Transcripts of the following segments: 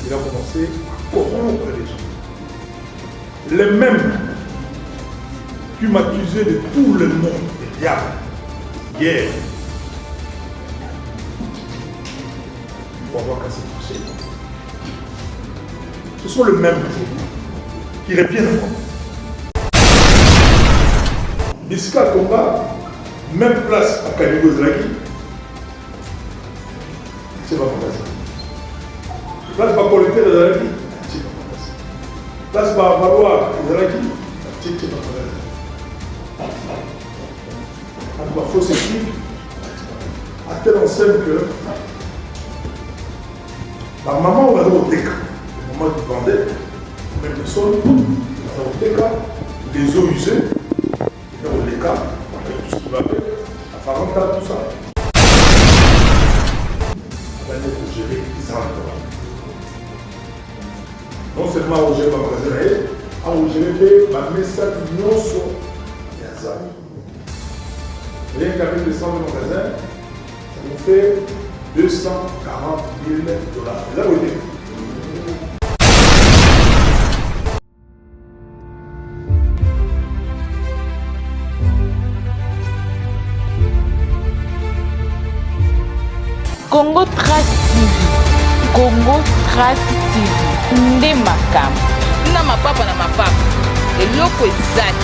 il a commencé à corrompre les gens. Les mêmes qui m'accusaient de tout le monde, des diables, hier, pour avoir cassé le marché. Ce sont les mêmes qui reviennent. Bisca Tomba, même place à Kaligo Zlaki, c'est pas comme ça. Place par qualité de Zlaki, c'est pas comme ça. Place par valoir de Zlaki, c'est pas comme ça. En tout cas, il faut s'expliquer à telle enseigne que la maman on va au TK, le moment du vendait, même le sol, on va au TK, les eaux usées, on va au TK, avec tout ce qui va avec, la faranta, tout ça. On va être géré les endroits. Non seulement on gère ma magasin, on gère ma message non sur les amis. Rien qu'avec les 100 000 magasins, ça nous fait 240 000 $. Là, vous voyez. Congo Trace TV, Congo Trace TV, nde makambo na mapapa na mapapa eloko ezali.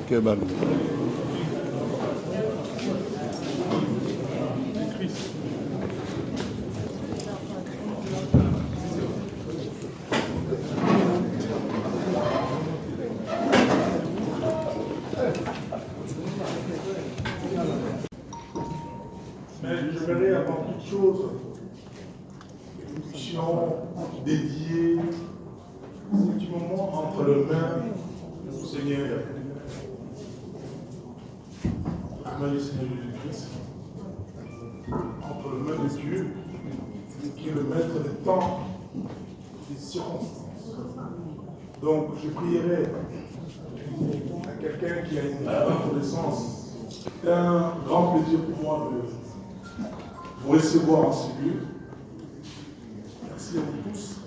Que ballon. Mais je verrai avant toute chose une mission dédiée ce petit moment entre les mains du Seigneur. Les mains du Seigneur Jésus-Christ, entre les mains de Dieu, qui est le maître des temps, des circonstances. Donc je prierai à quelqu'un qui a une grande connaissance. C'est un grand plaisir pour moi de vous recevoir en ce lieu. Merci à vous tous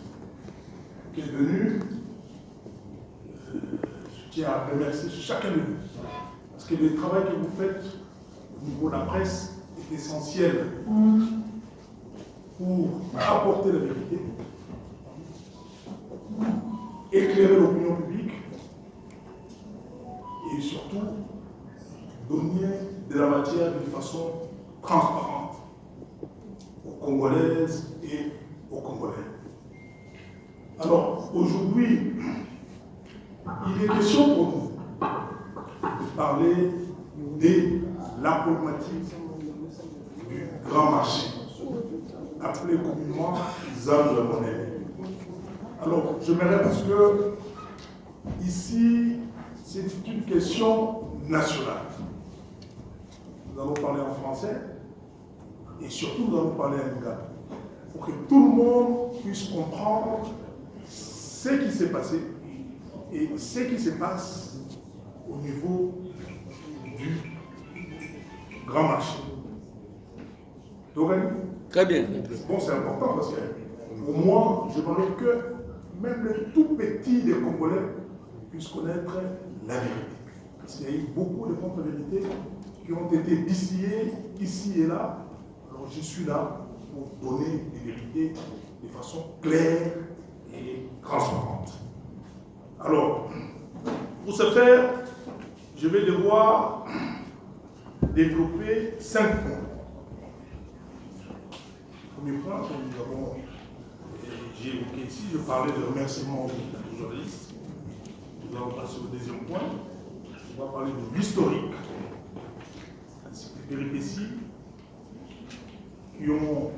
qui êtes venus. Je tiens à remercier chacun de vous. Parce que le travail que vous faites au niveau de la presse est essentiel pour apporter la vérité, éclairer l'opinion publique et surtout donner de la matière de façon transparente aux Congolaises et aux Congolais. Alors, aujourd'hui, il est question pour nous de parler de la problématique du grand marché, appelé communément ZAN de la monnaie. Alors, j'aimerais parce que ici, c'est une question nationale. Nous allons parler en français et surtout nous allons parler en Lingala pour que tout le monde puisse comprendre ce qui s'est passé et ce qui se passe au niveau du grand marché. Donc, très bien. Bon, c'est important parce que pour moi, je voudrais que même les tout petits des Congolais puissent connaître la vérité. Parce qu'il y a eu beaucoup de contre-vérités qui qui ont été distillés ici et là. Alors je suis là pour donner des vérités de façon claire et transparente. Alors, pour ce faire, je vais devoir développer 5 points. Premier point, comme j'ai évoqué ici, je parlais de remerciements aux journalistes. Nous allons passer au deuxième point. On va parler de l'historique, ainsi que des péripéties qui ont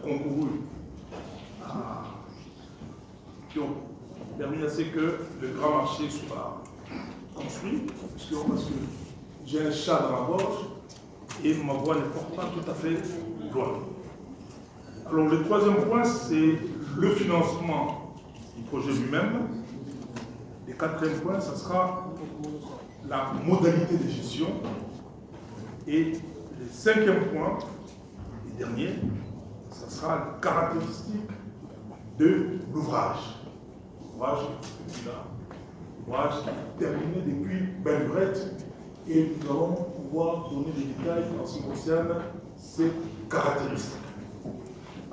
concouru qui ont permis à ce que le grand marché soit construit, parce que j'ai un chat dans la gorge et ma voix ne porte pas tout à fait loin. Alors le troisième point, c'est le financement du projet lui-même. Le quatrième point, ce sera la modalité de gestion. Et le cinquième point, et dernier, ce sera la caractéristique de l'ouvrage. L'ouvrage qui est terminé depuis belle lurette et nous allons pouvoir donner des détails en ce qui concerne ces caractéristiques.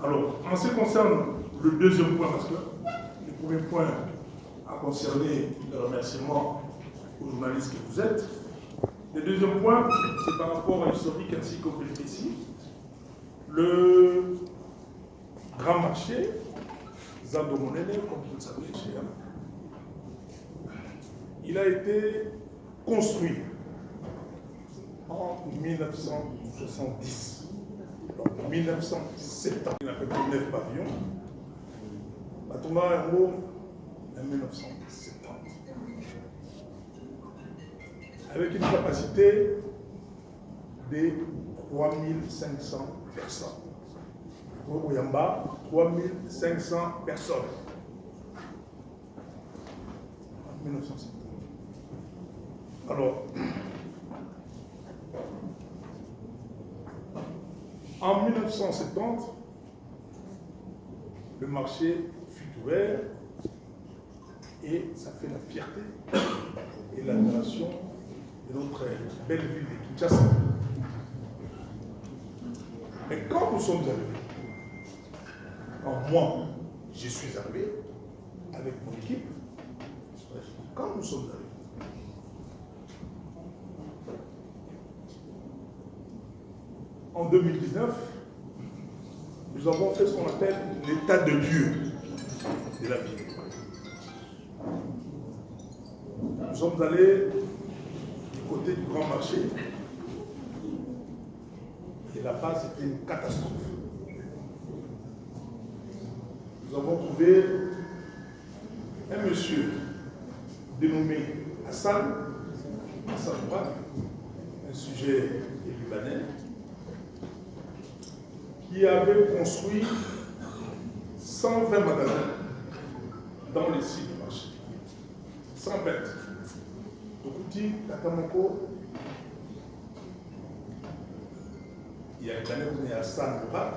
Alors, en ce qui concerne le deuxième point, parce que le premier point a concerné le remerciement aux journalistes que vous êtes, le deuxième point, c'est par rapport à l'historique ainsi qu'au péripéties. Le grand marché, Zandomonene, comme vous le savez, il a été construit en 1970. Donc, en 1970, il a fait 9 pavillons. Batonga Yango en 1970. Avec une capacité de 3500 personnes. Au Yamba, 3500 personnes. En 1970. Alors, en 1970, le marché fut ouvert et ça fait la fierté et l'admiration de notre belle ville de Kinshasa. Mais quand nous sommes arrivés, quand moi je suis arrivé avec mon équipe, quand nous sommes arrivés, en 2019, nous avons fait ce qu'on appelle l'état de lieu de la ville. Nous sommes allés du côté du grand marché et là-bas c'était une catastrophe. Nous avons trouvé un monsieur dénommé Hassan Ouad, un sujet libanais, qui avait construit 120 magasins dans les sites du marché. 120. Dokuti, Takamoko, il y a une année où il y a Hassan Ouad,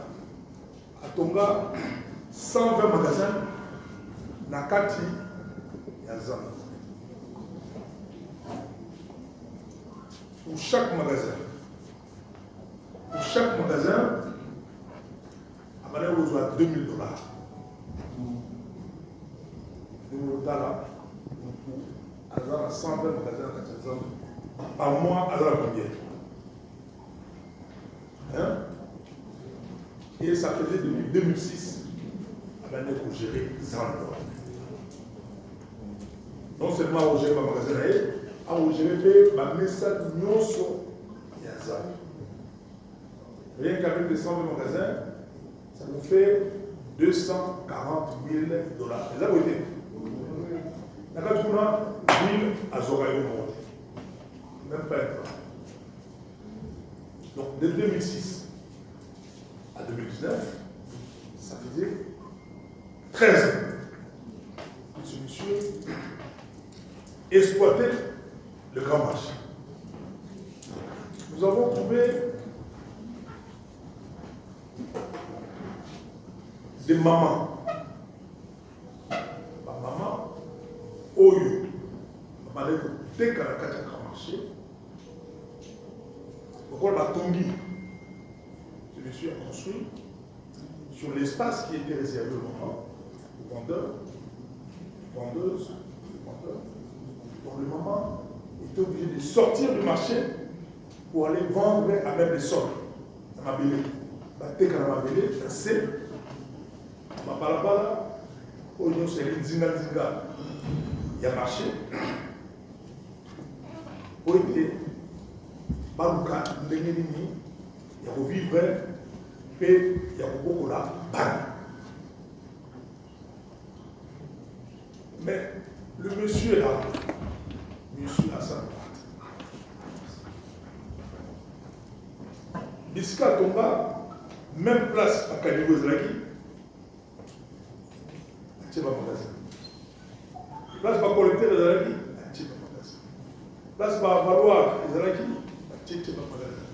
à Tonga, 120 magasins, Nakati, Yazan. Pour chaque magasin, à vous avez 2000 $. Nous avons à 120 magasins par mois, à combien? Hein? Et ça faisait depuis 2006 pour gérer Zandor. Non seulement à gérer ma magasin, à gérer ma message Nyonso Yazan. Rien qu'avec les 120 magasins, ça nous fait 240 000 $. Et là, vous voyez, la Katuna, 1000 à Zoraïo Monde. Même pas un plan. Donc, de 2006 à 2019, ça faisait 13 ans que ce monsieur exploitait le grand marché. Nous avons trouvé des mamans. Ma maman, Oyo, dès qu'elle a marché, Tongi, ce monsieur a construit sur l'espace qui était réservé aux vendeurs, vendeuses, vendeurs. Donc le maman était obligé de sortir du marché pour aller vendre à même les sols. Dans ma belle. Batek dans ma belle, c'est ma balabala, oignon c'est une zinga. Il y a marché. Pour être baluka, ndengeni, il y a revivre, et il y a beaucoup là, mais le monsieur là, monsieur Hassan, Bisca Tomba, même place à Kalibou Zlaki, c'est pas magasin. Place par collecteur de Zlaki, c'est pas magasin. Place par valoir Zlaki, c'est pas magasin.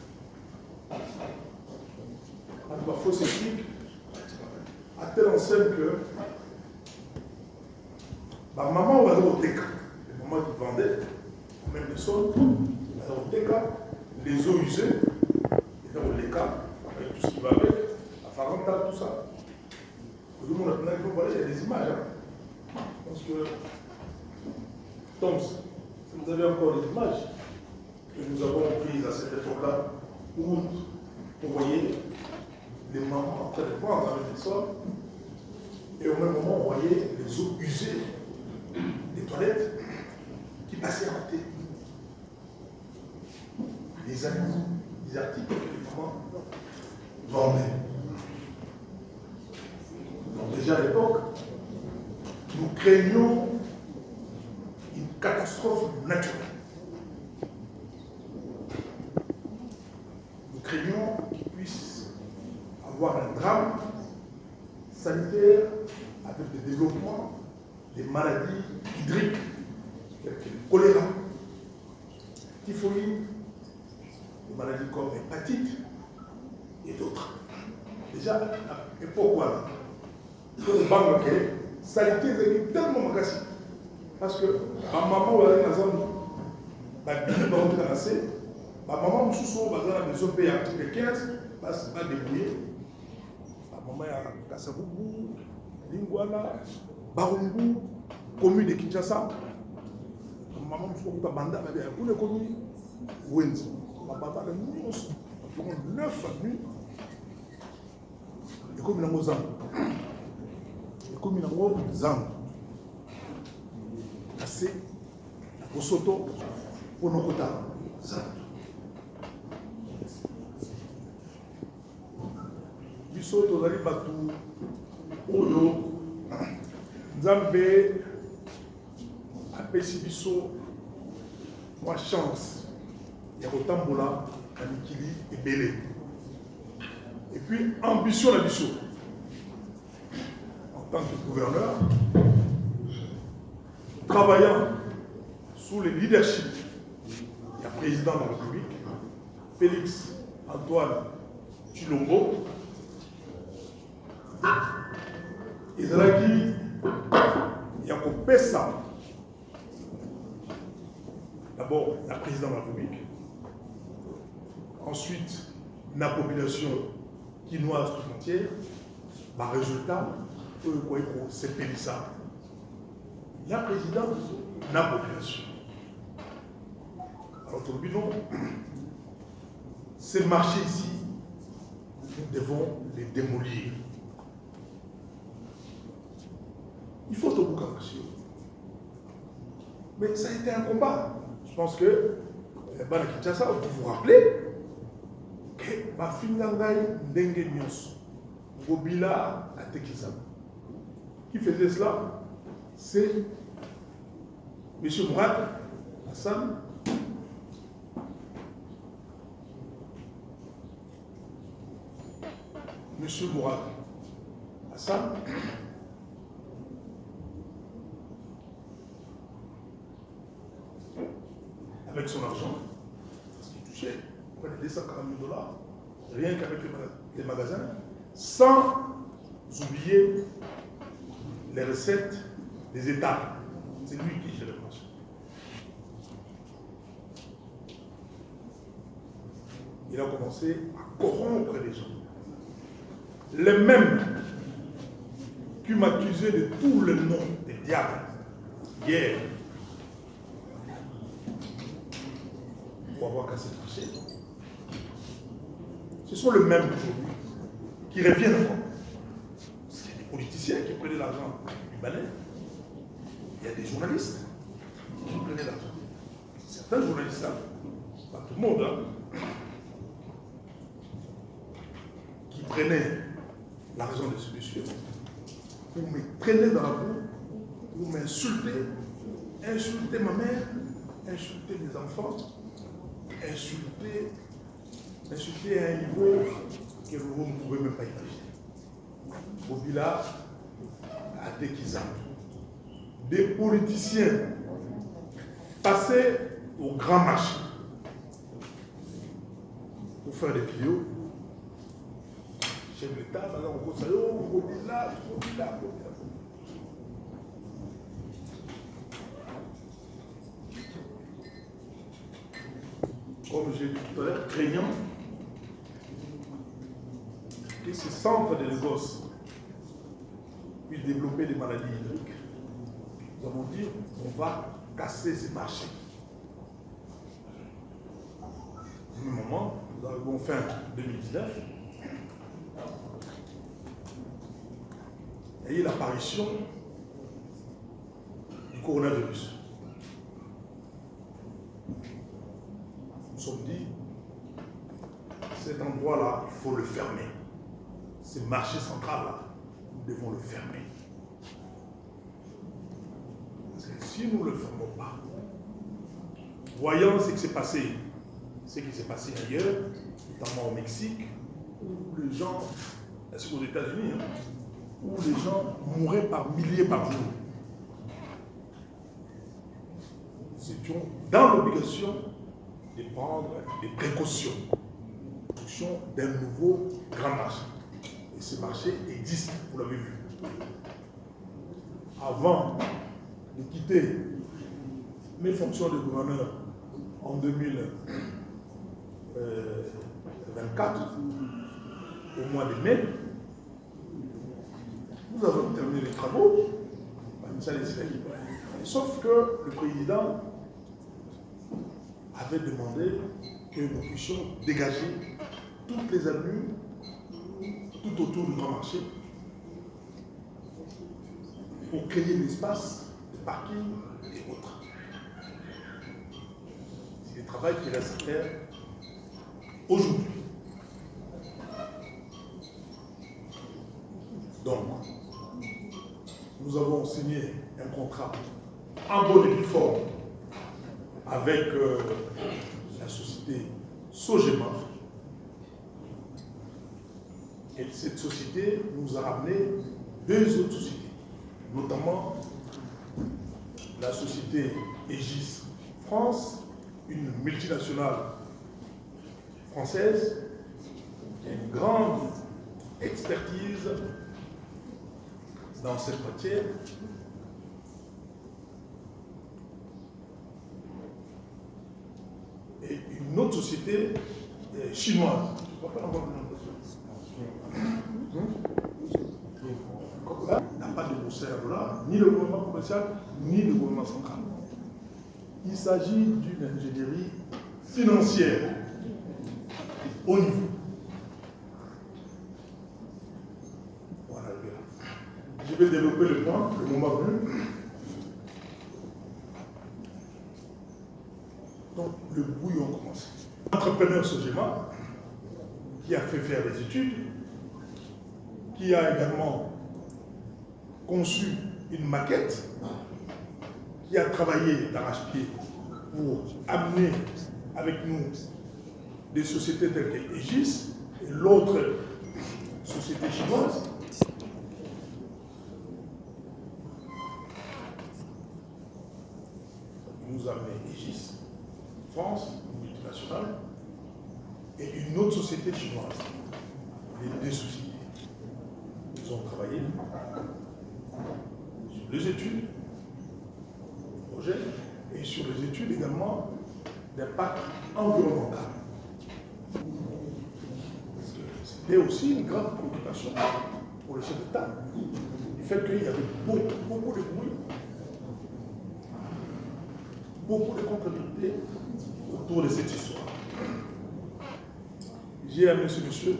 Par fausse éthique, à telle enseigne que ma maman va au TK, les mamans qui vendaient, même les sols, va au TK, les eaux usées, au LK, avec tout ce qui va avec, la faranta, tout ça. Tout le monde a il y a des images. Hein. Je pense que, Toms, si vous avez encore des images que nous avons prises à cette époque-là, où vous voyez les mamans en train de prendre avec les sols, et au même moment, on voyait les eaux usées des toilettes qui passaient à côté. Les aliments, les articles que les mamans vendaient. Donc déjà à l'époque, nous craignions une catastrophe naturelle. Nous craignions qu'il puisse avoir un drame sanitaire avec des développements des maladies hydriques, telles que le choléra, typhoïde, des maladies comme l'hépatite et d'autres. Déjà, à l'époque, voilà, le banque, salité est tellement magasin. Parce que ma maman, elle est dans la zone, ma maman, nous dans la maison payée article 15, parce que pas débrouillé. Ma maman est à Kassaboubou, Lingouala, Barungu, commune de Kinshasa. Ma maman, nous sommes à Banda, mais elle est commune Wenzi. Ma maman, elle est environ 9 familles. Et comme il y a un Zang. Et comme il y a un Zang. Assez, au Soto, pour nos quotas. Biso tozali batu oyo Nzambe apesi biso mwa chance ya kotambola na mikili ebele. Et puis ambition la biso en tant que gouverneur, travaillant sous le leadership du président de la République, Félix Antoine Tshilombo, ezalaki ya kopesa d'abord la président de la République, ensuite la population quinoise tout entière, par résultat, c'est Pélissa. La présidente, la population. Alors, tout le bilan, ces marchés ici, nous devons les démolir. Il faut tout boucan, monsieur. Mais ça a été un combat. Je pense que, vous vous rappelez que ma fille Ndengue Nyos, Gobila Atekizam, qui faisait cela, c'est M. Mourad Hassan. M. Mourad Hassan, avec son argent, parce qu'il touchait près de 240 000 $, rien qu'avec les magasins, sans oublier les recettes des États. C'est lui qui gère le marché. il a commencé à corrompre les gens. Les mêmes qui m'accusaient de tous les noms des diables hier pour avoir cassé le marché. Ce sont les mêmes aujourd'hui qui reviennent encore. Parce qu'il y a des politiciens qui prenaient l'argent libanais. Il y a des journalistes qui prenaient l'argent. Certains journalistes, là, pas tout le monde, hein, qui prenaient l'argent de ce monsieur pour me traîner dans la boue, pour m'insulter, insulter ma mère, insulter mes enfants, insulter à un niveau que vous ne pouvez même pas imaginer. Bobila a déquisé. Des politiciens passaient au grand marché pour faire des vidéos. Chef de l'État, par exemple, on dit là. Comme j'ai dit tout à l'heure, craignant que ces centres de négoce puissent développer des maladies hydriques, nous avons dit on va casser ces marchés. Au même moment, nous arrivons fin 2019, il y a eu l'apparition du coronavirus. Nous nous sommes dit, cet endroit-là, il faut le fermer. Ce marché central-là, nous devons le fermer. Parce que si nous ne le fermons pas, voyant ce qui s'est passé ailleurs, notamment au Mexique, où les gens, ainsi qu'aux États-Unis, hein, où les gens mouraient par milliers par jour. Nous étions dans l'obligation de prendre des précautions. Construction d'un nouveau grand marché. Et ce marché existe, vous l'avez vu. Avant de quitter mes fonctions de gouverneur en 2024, au mois de mai, nous avons terminé les travaux, sauf que le président avait demandé que nous puissions dégager toutes les avenues tout autour du grand marché pour créer l'espace de parking et autres. C'est le travail qui reste à faire aujourd'hui. Donc, nous avons signé un contrat en bonne et due forme avec la société Sogema. Et cette société nous a ramené deux autres sociétés, notamment la société Aegis France, une multinationale française qui a une grande expertise dans cette matière. Et une autre société chinoise. Je ne vois pas le nom de n'a pas de boursière là, ni le gouvernement commercial, ni le gouvernement central. Il s'agit d'une ingénierie financière au niveau. Voilà, je vais développer le point, le moment venu. Donc, le bouillon commence. L'entrepreneur Sogema, qui a fait faire des études, qui a également conçu une maquette, qui a travaillé d'arrache-pied pour amener avec nous des sociétés telles que Aegis et l'autre société chinoise. Il nous a amené Aegis France, une multinationale, et une autre société chinoise. Les deux sociétés. Ils ont travaillé sur les études, le projet, et sur les études également d'impact environnemental. c'était aussi une grande préoccupation pour le chef d'État. Du fait qu'il y avait beaucoup de bruit, beaucoup de contre-vérités autour de cette histoire. J'ai amené ce monsieur,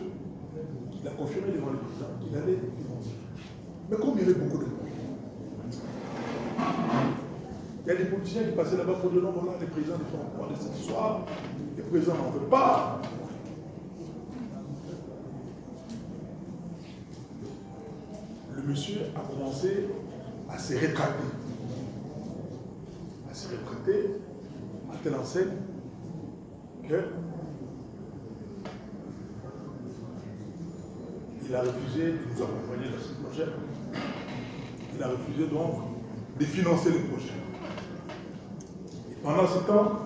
il a confirmé devant le président qu'il allait financer. Mais comme il y avait beaucoup de bruit, il y a des politiciens qui passaient là-bas pour dire non, voilà, les présidents ne font pas de cette histoire, les présidents n'en veulent pas. Le monsieur a commencé à se rétracter. À se rétracter à telle enseigne que il a refusé de nous accompagner dans ce projet. Il a refusé donc de financer le projet. Et pendant ce temps,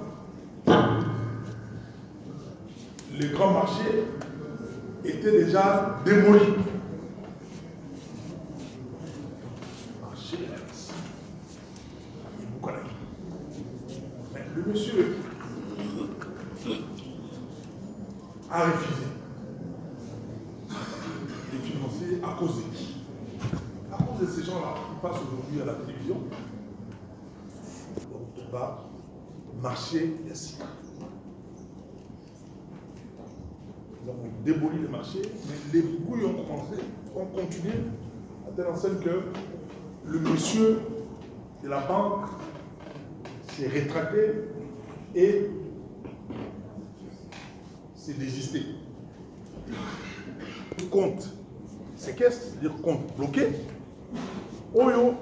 le grand marché était déjà démoli. Mais le monsieur a refusé de financer à cause de qui? À cause de ces gens-là qui passent aujourd'hui à la télévision. Donc, on va marcher ainsi. Donc, on démolit le marché, mais les bruits ont continué à telle enseigne que le monsieur de la banque s'est rétracté et s'est désisté. Compte séquestre, c'est-à-dire compte bloqué. Oyo,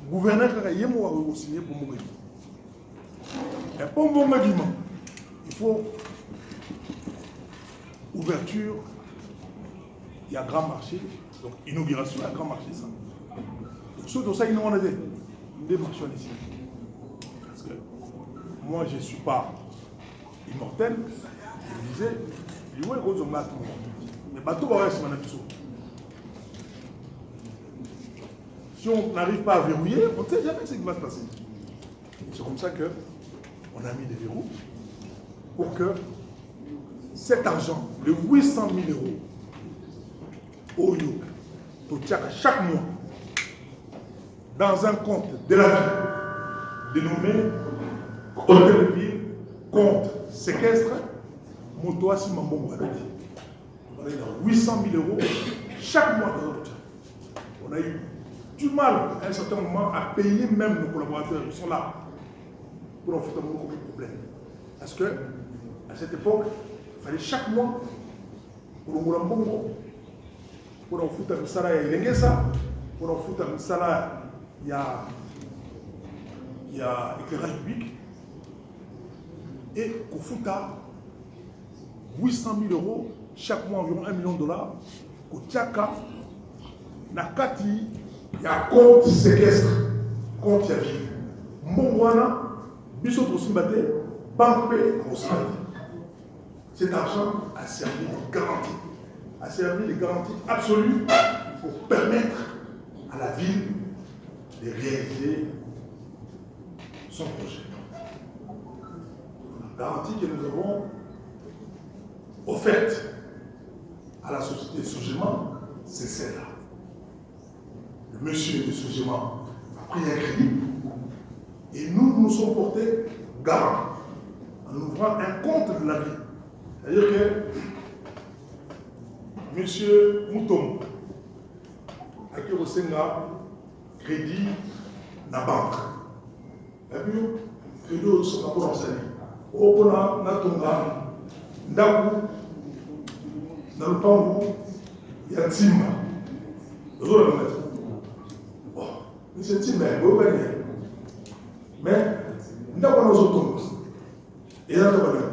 gouverneur qui a signé pour mourir. Et pour mourir, il faut ouverture, il y a grand marché, donc inauguration, il y a grand marché ça. Donc ceux de ça, ils n'ont pas des marchands ici. Parce que moi, je ne suis pas immortel, je me disais, je vois les gens là tout le monde. Mais bateau va rester mon épisode. Si on n'arrive pas à verrouiller, on ne sait jamais ce qui va se passer. C'est comme ça qu'on a mis des verrous pour que cet argent, de 800 000 euros, au Yo, chaque mois, dans un compte de la ville, dénommé Hôtel de Ville, compte séquestre, Moto Simambongo. Voilà, il a 800 000 euros chaque mois dans notre. On a eu du mal à un certain moment à payer même nos collaborateurs. Ils sont là pour en faire un problème. Parce que à cette époque, il fallait chaque mois pour le Moulambogo, pour en foutre un salaire, il y a ça, pour en foutre un salaire, il y a éclairage public, et qu'on foute à 800 000 euros, chaque mois environ $1 million, au Tchaka, Nakati, il y a compte séquestre, compte Yavi. Mbongwana, Bissot Osimbate, Banque Osimbate. Cet argent a servi de garantie, a servi de garantie absolue pour permettre à la ville de réaliser son projet. La garantie que nous avons offerte à la société Sogema, c'est celle-là. Le monsieur de Sogema a pris un crédit et nous nous sommes portés garant en ouvrant un compte de la ville. C'est-à-dire que monsieur Mouton a qui reçoit crédit dans la banque. Et puis, crédit reçoit pour l'enseigner. Au Pona, Natunga, Ndaku, dans le Pangu, il y a Timba. Vous allez le mettre. Bon, monsieur Timba, vous allez le mettre. Mais, Ndaku, nous autres, et là, nous allons.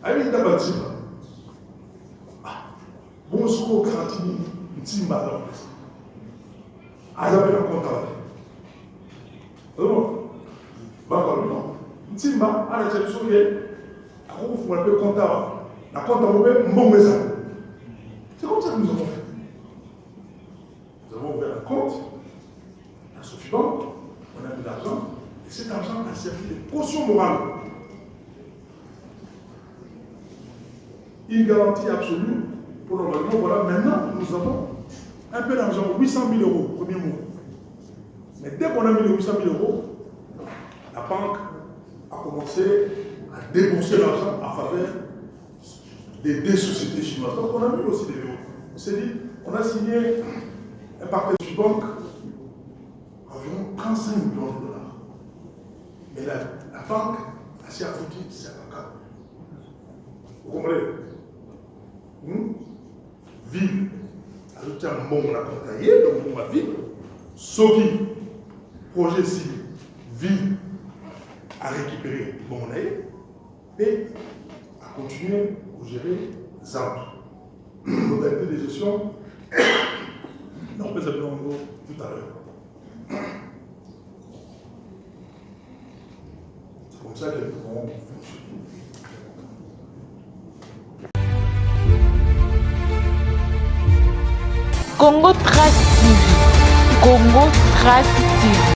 Aïe, Ndaku, Timba. Bon, ce qu'on garantit, Timba, là, ah, il y avait un compte à la non. Timba, à la télévision, à quoi vous faites le compte à la compte à vous, c'est comme ça que nous avons fait. Nous avons ouvert un compte à Sophie Bank, on a mis de l'argent, et cet argent a servi de caution morale. Une garantie absolue pour normalement, voilà, maintenant, nous avons un peu d'argent, 800 000 euros, premier mois. Mais dès qu'on a mis les 800 000 euros, la banque a commencé à débourser l'argent en faveur des sociétés chinoises. Donc on a mis aussi des verrous. On s'est dit, on a signé un partenariat de banque environ 35 millions de dollars. Mais la banque a s'y foutu, c'est un cas. Vous comprenez? Ville, ajouter un bon on a contagné, donc on va vivre. Soki, projet civil, ville à récupérer bon on a et à continuer pour gérer ZAMP. Modalité de gestion, on peut s'appeler en gros tout à l'heure. C'est comme ça qu'elles pourront fonctionner. Congo Trace TV. Congo Trace TV.